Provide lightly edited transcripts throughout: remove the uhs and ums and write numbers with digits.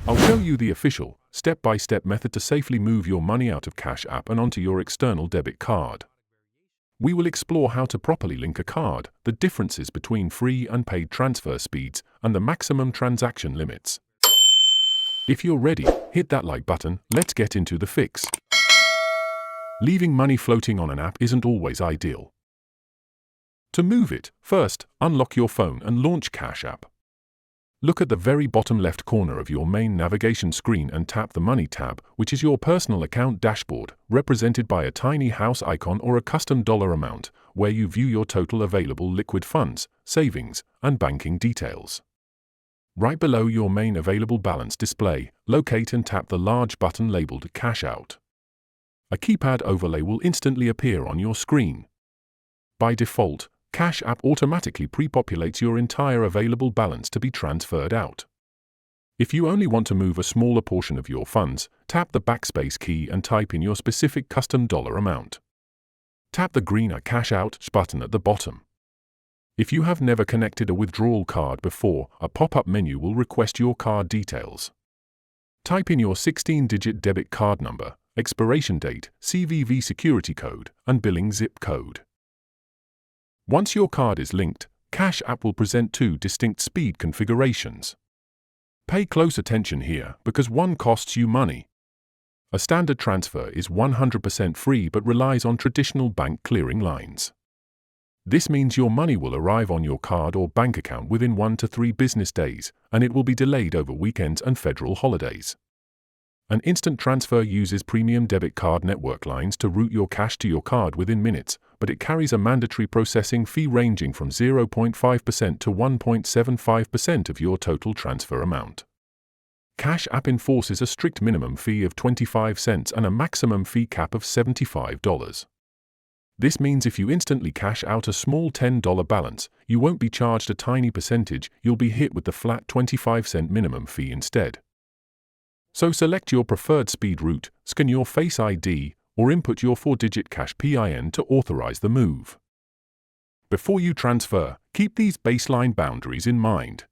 I'll show you the official, step-by-step method to safely move your money out of Cash App and onto your external debit card. We will explore how to properly link a card, the differences between free and paid transfer speeds, and the maximum transaction limits. If you're ready, hit that like button. Let's get into the fix. Leaving money floating on an app isn't always ideal. To move it, first, unlock your phone and launch Cash App. Look at the very bottom left corner of your main navigation screen and tap the Money tab, which is your personal account dashboard, represented by a tiny house icon or a custom dollar amount, where you view your total available liquid funds, savings, and banking details. Right below your main available balance display, locate and tap the large button labeled Cash Out. A keypad overlay will instantly appear on your screen. By default, Cash App automatically pre-populates your entire available balance to be transferred out. If you only want to move a smaller portion of your funds, tap the backspace key and type in your specific custom dollar amount. Tap the greener Cash Out button at the bottom. If you have never connected a withdrawal card before, a pop-up menu will request your card details. Type in your 16-digit debit card number, expiration date, CVV security code, and billing zip code. Once your card is linked, Cash App will present two distinct speed configurations. Pay close attention here because one costs you money. A standard transfer is 100% free but relies on traditional bank clearing lines. This means your money will arrive on your card or bank account within 1 to 3 business days, and it will be delayed over weekends and federal holidays. An instant transfer uses premium debit card network lines to route your cash to your card within minutes, but it carries a mandatory processing fee ranging from 0.5% to 1.75% of your total transfer amount. Cash App enforces a strict minimum fee of 25 cents and a maximum fee cap of $75. This means if you instantly cash out a small $10 balance, you won't be charged a tiny percentage, you'll be hit with the flat 25-cent minimum fee instead. So select your preferred speed route, scan your Face ID, or input your 4-digit cash PIN to authorize the move. Before you transfer, keep these baseline boundaries in mind.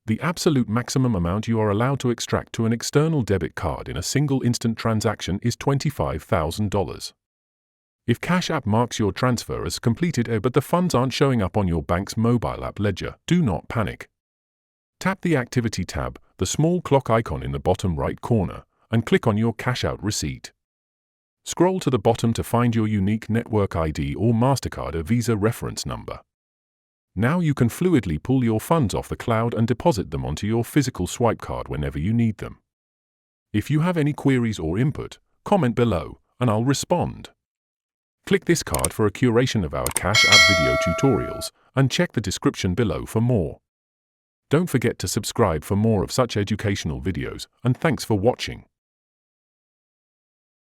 The absolute maximum amount you are allowed to extract to an external debit card in a single instant transaction is $25,000. If Cash App marks your transfer as completed but the funds aren't showing up on your bank's mobile app ledger, do not panic. Tap the Activity tab, the small clock icon in the bottom right corner, and click on your Cash Out receipt. Scroll to the bottom to find your unique network ID or Mastercard or Visa reference number. Now you can fluidly pull your funds off the cloud and deposit them onto your physical swipe card whenever you need them. If you have any queries or input, comment below, and I'll respond. Click this card for a curation of our Cash App video tutorials, and check the description below for more. Don't forget to subscribe for more of such educational videos, and thanks for watching.